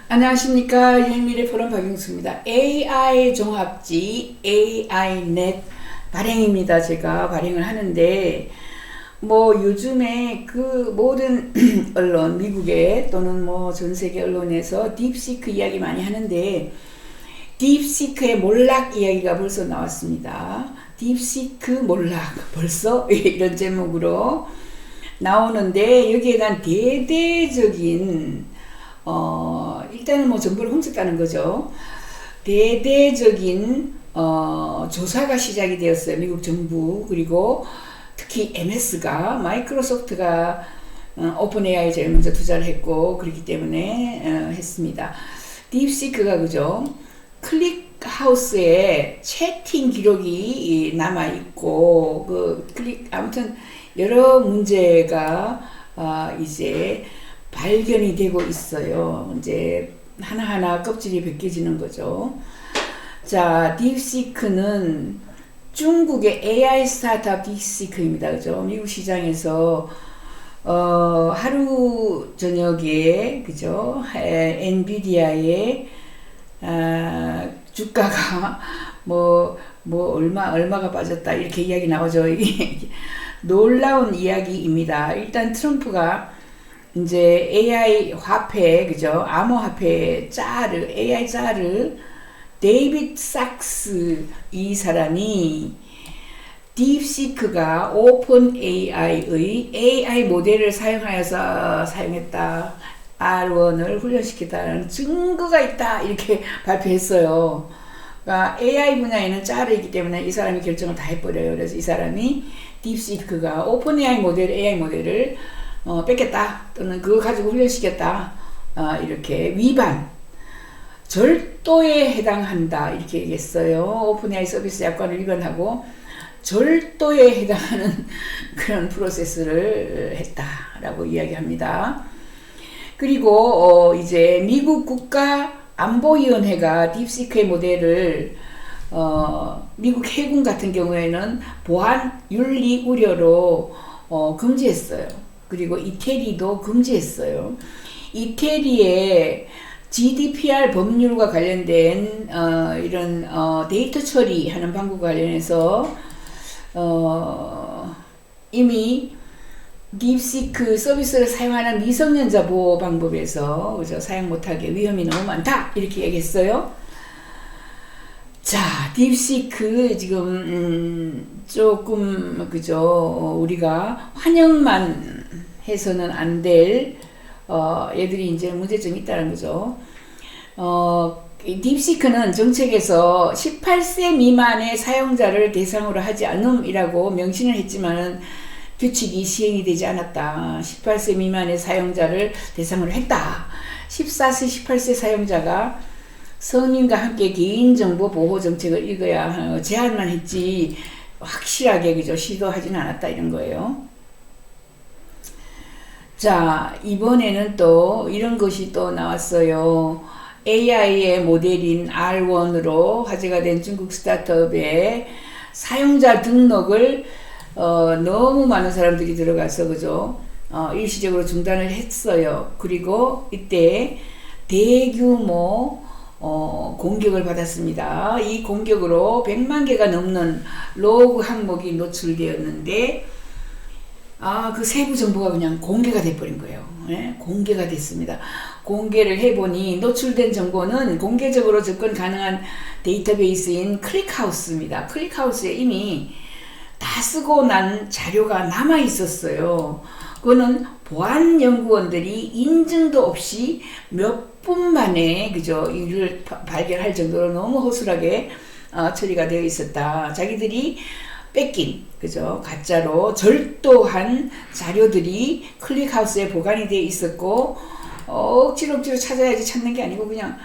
안녕하십니까. 유일미래 포럼 박영수입니다. AI 종합지 AI넷 발행입니다. 제가 발행을 하는데 요즘에 그 모든 언론, 미국의 또는 전 세계 언론에서 딥시크 이야기 많이 하는데 딥시크의 몰락 이야기가 벌써 나왔습니다. 딥시크 몰락 벌써 이런 제목으로 나오는데 여기에 대한 대대적인 일단은 정보를 훔쳤다는 거죠. 대대적인 조사가 시작이 되었어요. 미국 정부 그리고 특히 MS가 마이크로소프트가 오픈 AI에 제일 먼저 투자를 했고 그렇기 때문에 했습니다. 딥시크가 그죠? 클릭하우스에 채팅 기록이 남아 있고 아무튼 여러 문제가 이제 발견이 되고 있어요. 이제 하나하나 껍질이 벗겨지는 거죠. 자, 딥시크는 중국의 AI 스타트업 딥시크입니다. 그죠? 미국 시장에서 하루 저녁에 그죠? 엔비디아의 주가가 얼마가 빠졌다 이렇게 이야기 나오죠. 놀라운 이야기입니다. 일단 트럼프가 이제 AI 화폐, 그죠? 암호화폐 AI 짤을 데이빗 sak스 이 사람이 딥시크가 오픈 AI의 AI 모델을 사용하여서 사용했다. R1을 훈련시켰다는 증거가 있다. 이렇게 발표했어요. 그러니까 AI 분야에는 짤이 있기 때문에 이 사람이 결정을 다 해버려요. 그래서 이 사람이 딥시크가 오픈 AI 모델을 뺏겠다 또는 그거 가지고 훈련시켰다 이렇게 위반 절도에 해당한다 이렇게 얘기했어요. 오픈 AI 서비스 약관을 위반하고 절도에 해당하는 그런 프로세스를 했다라고 이야기합니다. 그리고 이제 미국 국가안보위원회가 딥시크의 모델을 미국 해군 같은 경우에는 보안 윤리 우려로 금지했어요. 그리고 이태리도 금지했어요. 이태리의 GDPR 법률과 관련된 이런 데이터 처리하는 방법과 관련해서 이미 딥시크 서비스를 사용하는 미성년자 보호 방법에서 그죠? 사용 못하게 위험이 너무 많다 이렇게 얘기했어요. 자, 딥시크 지금 조금 그죠? 우리가 환영만 해서는 안 될 얘들이 이제 문제점이 있다는 거죠. 딥시크는 정책에서 18세 미만의 사용자를 대상으로 하지 않음이라고 명시는 했지만 규칙이 시행이 되지 않았다. 18세 미만의 사용자를 대상으로 했다. 14세, 18세 사용자가 성인과 함께 개인정보 보호 정책을 읽어야 제한만 했지 확실하게 그죠 시도하지는 않았다 이런 거예요. 자, 이번에는 또 이런 것이 또 나왔어요. AI의 모델인 R1으로 화제가 된 중국 스타트업의 사용자 등록을 너무 많은 사람들이 들어가서 그죠 일시적으로 중단을 했어요. 그리고 이때 대규모 공격을 받았습니다. 이 공격으로 100만 개가 넘는 로그 항목이 노출되었는데 그 세부 정보가 그냥 공개가 돼버린 거예요. 네? 공개가 됐습니다. 공개를 해보니 노출된 정보는 공개적으로 접근 가능한 데이터베이스인 클릭하우스입니다. 클릭하우스에 이미 다 쓰고 난 자료가 남아 있었어요. 그거는 보안 연구원들이 인증도 없이 몇 분 만에 그죠 이를 발견할 정도로 너무 허술하게 처리가 되어 있었다. 자기들이 뺏긴 그죠 가짜로 절도한 자료들이 클릭하우스에 보관이 되어 있었고 억지로 찾아야지 찾는 게 아니고 그냥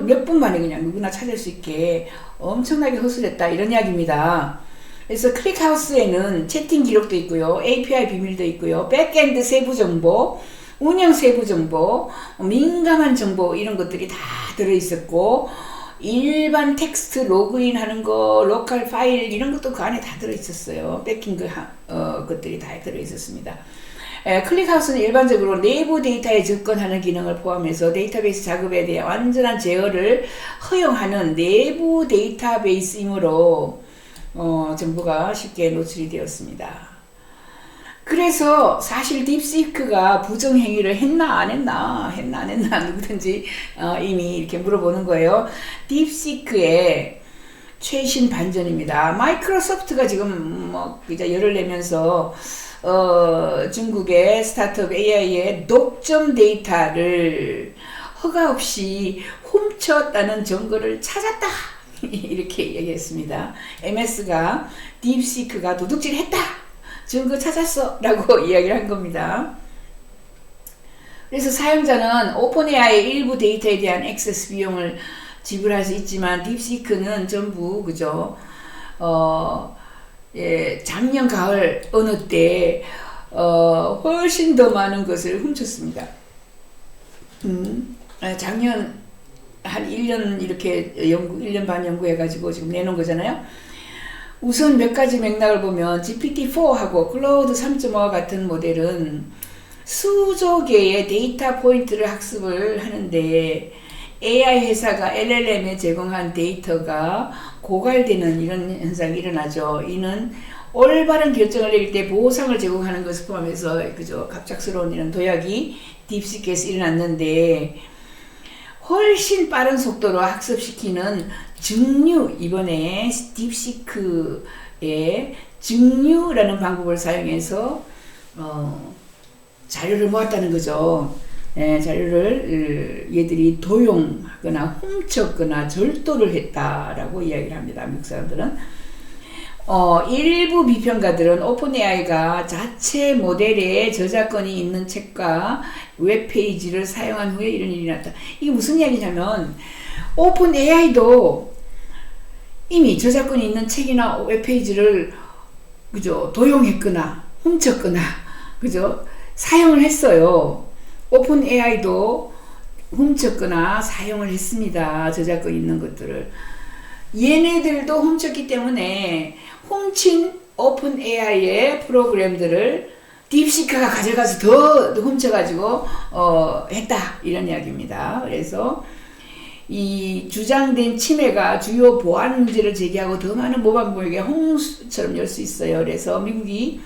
몇 분 만에 그냥 누구나 찾을 수 있게 엄청나게 허술했다 이런 이야기입니다. 그래서 클릭하우스에는 채팅 기록도 있고요. API 비밀도 있고요. 백엔드 세부 정보, 운영 세부 정보, 민감한 정보 이런 것들이 다 들어있었고 일반 텍스트 로그인 하는 거, 로컬 파일 이런 것도 그 안에 다 들어있었어요. 뺏긴 것들이 다 들어있었습니다. 클릭하우스는 일반적으로 내부 데이터에 접근하는 기능을 포함해서 데이터베이스 작업에 대한 완전한 제어를 허용하는 내부 데이터베이스이므로 정보가 쉽게 노출이 되었습니다. 그래서 사실 딥시크가 부정행위를 했나 안 했나 누구든지 이미 이렇게 물어보는 거예요. 딥시크의 최신 반전입니다. 마이크로소프트가 지금 이제 열을 내면서 중국의 스타트업 AI의 독점 데이터를 허가 없이 훔쳤다는 증거를 찾았다. 이렇게 얘기했습니다. MS가 딥시크가 도둑질했다. 증거 찾았어. 라고 이야기를 한 겁니다. 그래서 사용자는 오픈AI의 일부 데이터에 대한 액세스 비용을 지불할 수 있지만 딥시크는 전부 그죠? 작년 가을 어느 때 훨씬 더 많은 것을 훔쳤습니다. 작년 한 1년 이렇게 1년 반 연구해가지고 지금 내놓은 거잖아요. 우선 몇 가지 맥락을 보면 GPT-4하고 클라우드 3.5와 같은 모델은 수조 개의 데이터 포인트를 학습을 하는데 AI 회사가 LLM에 제공한 데이터가 고갈되는 이런 현상이 일어나죠. 이는 올바른 결정을 내릴 때 보상을 제공하는 것을 포함해서 그죠 갑작스러운 이런 도약이 딥시크에서 일어났는데 훨씬 빠른 속도로 학습시키는 증류, 이번에 딥시크의 증류라는 방법을 사용해서 자료를 모았다는 거죠. 자료를 얘들이 도용하거나 훔쳤거나 절도를 했다라고 이야기를 합니다. 미국 사람들은. 일부 비평가들은 오픈AI가 자체 모델에 저작권이 있는 책과 웹페이지를 사용한 후에 이런 일이 났다. 이게 무슨 이야기냐면 오픈AI도 이미 저작권이 있는 책이나 웹페이지를 그죠 도용했거나 훔쳤거나 그죠 사용을 했어요. 오픈AI도 훔쳤거나 사용을 했습니다. 저작권 있는 것들을. 얘네들도 훔쳤기 때문에 훔친 오픈AI의 프로그램들을 딥시크가 가져가서 더 훔쳐가지고 했다 이런 이야기입니다. 그래서 이 주장된 침해가 주요 보안 문제를 제기하고 더 많은 모방범에게 홍수처럼 열 수 있어요. 그래서 미국이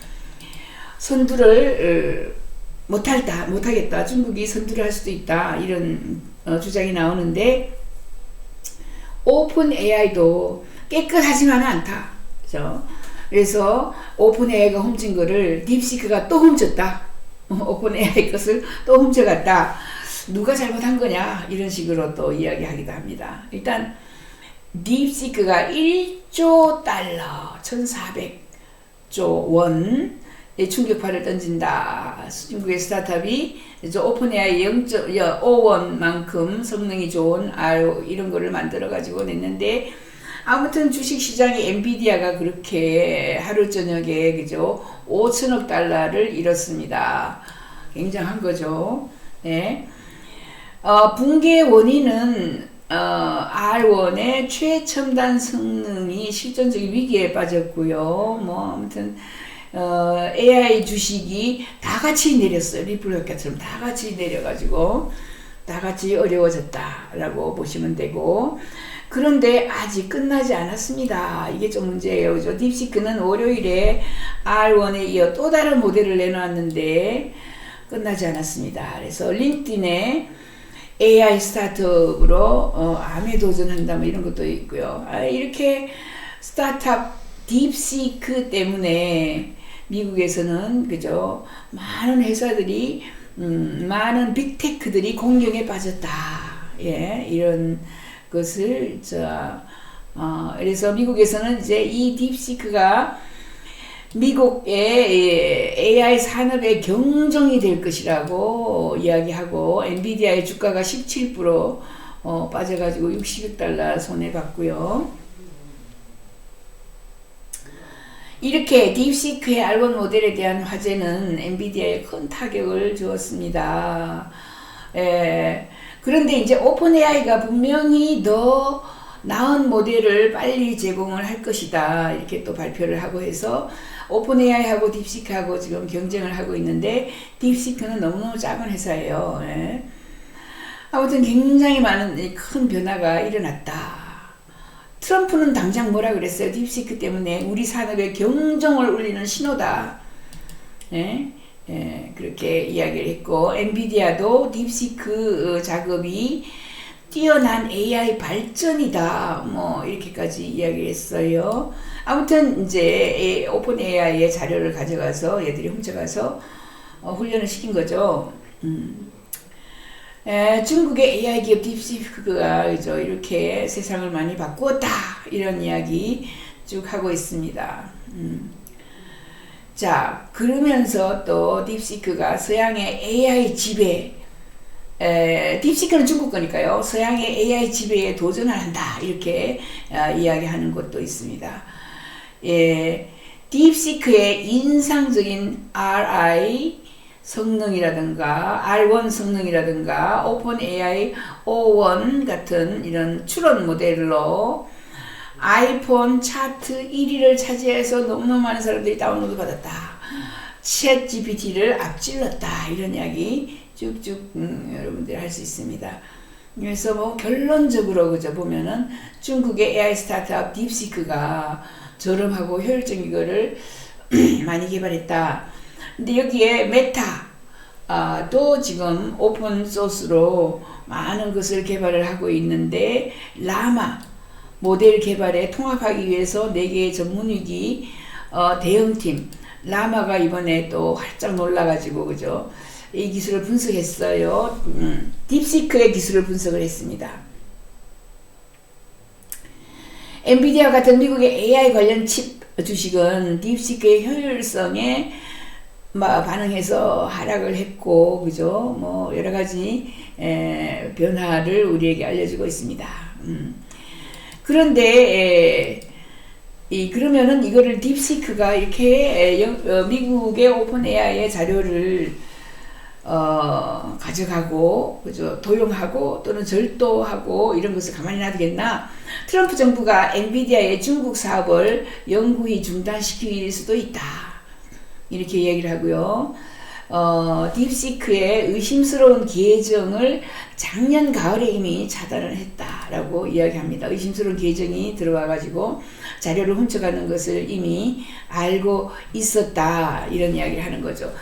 선두를 못하겠다. 중국이 선두를 할 수도 있다. 이런 주장이 나오는데 오픈AI도 깨끗하지만은 않다. 그죠? 그래서 오픈AI가 훔친 거를 딥시크가 또 훔쳤다. 오픈AI 것을 또 훔쳐갔다. 누가 잘못한 거냐? 이런 식으로 또 이야기하기도 합니다. 일단 딥시크가 1조 달러, 1,400조 원 충격파를 던진다. 중국의 스타트업이 오픈AI 0.5원만큼 성능이 좋은 R 이런 거를 만들어 가지고 냈는데 아무튼 주식시장의 엔비디아가 그렇게 하루 저녁에 그죠 5천억 달러를 잃었습니다. 굉장한 거죠. 네. 붕괴 원인은 R1의 최첨단 성능이 실존적인 위기에 빠졌고요. 아무튼 AI 주식이 다 같이 내렸어요. 리플 효과처럼 다 같이 내려가지고 다 같이 어려워졌다라고 보시면 되고 그런데 아직 끝나지 않았습니다. 이게 좀 문제예요. 그죠? 딥시크는 월요일에 R1에 이어 또 다른 모델을 내놓았는데 끝나지 않았습니다. 그래서 링크드인에 AI 스타트업으로 암에 도전한다 뭐 이런 것도 있고요. 이렇게 스타트업 딥시크 때문에 미국에서는 그죠 많은 회사들이 많은 빅테크들이 공경에 빠졌다. 예, 이런 것을 그래서 미국에서는 이제 이 딥시크가 미국의 AI 산업의 경종이 될 것이라고 이야기하고 엔비디아의 주가가 17% 빠져가지고 66달러 손해봤고요. 이렇게 딥시크의 R1 모델에 대한 화제는 엔비디아에 큰 타격을 주었습니다. 그런데 이제 오픈AI가 분명히 더 나은 모델을 빨리 제공을 할 것이다. 이렇게 또 발표를 하고 해서 오픈 AI하고 딥시크하고 지금 경쟁을 하고 있는데 딥시크는 너무너무 작은 회사예요. 예. 아무튼 굉장히 많은 큰 변화가 일어났다. 트럼프는 당장 뭐라 그랬어요? 딥시크 때문에 우리 산업에 경종을 울리는 신호다. 예? 예, 그렇게 이야기를 했고, 엔비디아도 딥시크 작업이 뛰어난 AI 발전이다. 뭐 이렇게까지 이야기를 했어요. 아무튼 이제 오픈 AI의 자료를 가져가서 얘들이 훔쳐가서 훈련을 시킨 거죠. 중국의 AI 기업 딥시크가 이렇게 세상을 많이 바꾸었다. 이런 이야기 쭉 하고 있습니다. 자, 그러면서 또 딥시크가 서양의 AI 지배, 딥시크는 중국 거니까요. 서양의 AI 지배에 도전을 한다. 이렇게 이야기하는 것도 있습니다. 예, 딥시크의 인상적인 RI 성능이라든가 R1 성능이라든가 오픈 AI O1 같은 이런 추론 모델로 아이폰 차트 1위를 차지해서 너무너무 많은 사람들이 다운로드 받았다. 챗 GPT를 앞질렀다. 이런 이야기 쭉쭉 여러분들이 할 수 있습니다. 그래서 뭐 결론적으로 그저 보면은 중국의 AI 스타트업 딥시크가 저렴하고 효율적인 거를 많이 개발했다. 근데 여기에 메타 또 지금 오픈 소스로 많은 것을 개발을 하고 있는데 라마 모델 개발에 통합하기 위해서 4개의 전문위기 대응팀 라마가 이번에 또 활짝 놀라가지고 그죠? 이 기술을 분석했어요. 딥시크의 기술을 분석을 했습니다. 엔비디아 같은 미국의 AI 관련 칩 주식은 딥시크의 효율성에 반응해서 하락을 했고, 그죠? 뭐 여러 가지 변화를 우리에게 알려주고 있습니다. 그런데 그러면은 이거를 딥시크가 이렇게 미국의 오픈 AI의 자료를 가져가고 그죠? 도용하고 또는 절도하고 이런 것을 가만히 놔두겠나? 트럼프 정부가 엔비디아의 중국 사업을 영구히 중단시킬 수도 있다. 이렇게 얘기를 하고요. 딥시크의 의심스러운 계정을 작년 가을에 이미 차단을 했다라고 이야기합니다. 의심스러운 계정이 들어와가지고 자료를 훔쳐가는 것을 이미 알고 있었다. 이런 이야기를 하는 거죠.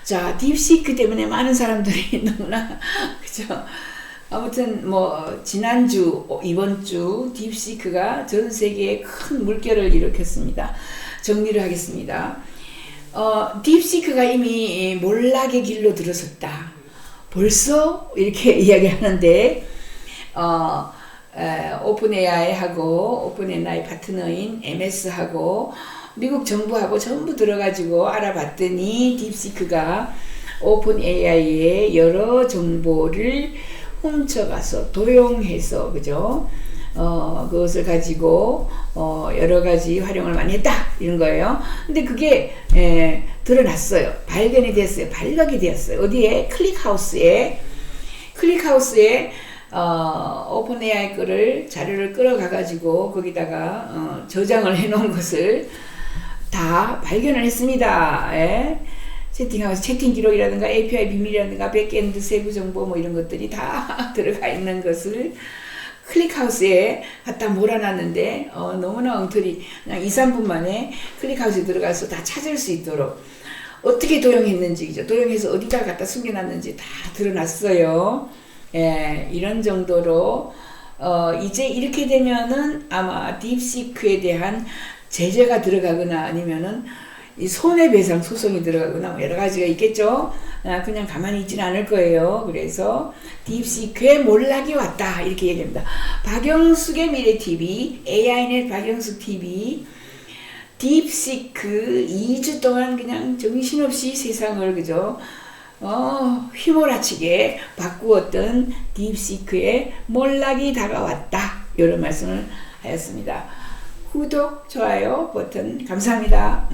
자, 딥시크 때문에 많은 사람들이 너무나, 그죠? 아무튼, 뭐, 지난주, 이번 주, 딥시크가 전 세계에 큰 물결을 일으켰습니다. 정리를 하겠습니다. 딥시크가 이미 몰락의 길로 들어섰다. 벌써 이렇게 이야기하는데 오픈 AI하고 오픈 AI 파트너인 MS하고 미국 정부하고 전부 들어가지고 알아봤더니 딥시크가 오픈 AI의 여러 정보를 훔쳐가서 도용해서 그죠? 그것을 가지고 여러 가지 활용을 많이 했다 이런 거예요. 근데 그게 드러났어요. 발견이 됐어요. 발각이 되었어요. 어디에? 클릭하우스에 오픈 AI 거를 자료를 끌어가 가지고 거기다가 저장을 해 놓은 것을 다 발견을 했습니다. 채팅하우스 채팅 기록이라든가 API 비밀이라든가 백엔드 세부 정보 뭐 이런 것들이 다 들어가 있는 것을 클릭하우스에 갖다 몰아놨는데 너무나 엉터리 그냥 2, 3분 만에 클릭하우스에 들어가서 다 찾을 수 있도록 어떻게 도용했는지 그죠? 도용해서 어디다 갖다 숨겨놨는지 다 드러났어요. 이런 정도로 이제 이렇게 되면은 아마 딥시크에 대한 제재가 들어가거나 아니면은 이 손해배상 소송이 들어가거나 뭐 여러 가지가 있겠죠. 그냥 가만히 있지는 않을 거예요. 그래서 딥시크의 몰락이 왔다 이렇게 얘기합니다. 박영숙의 미래TV, AI넷 박영숙TV, 딥시크 2주 동안 그냥 정신없이 세상을 그죠? 휘몰아치게 바꾸었던 딥시크의 몰락이 다가왔다. 이런 말씀을 하였습니다. 구독, 좋아요 버튼 감사합니다.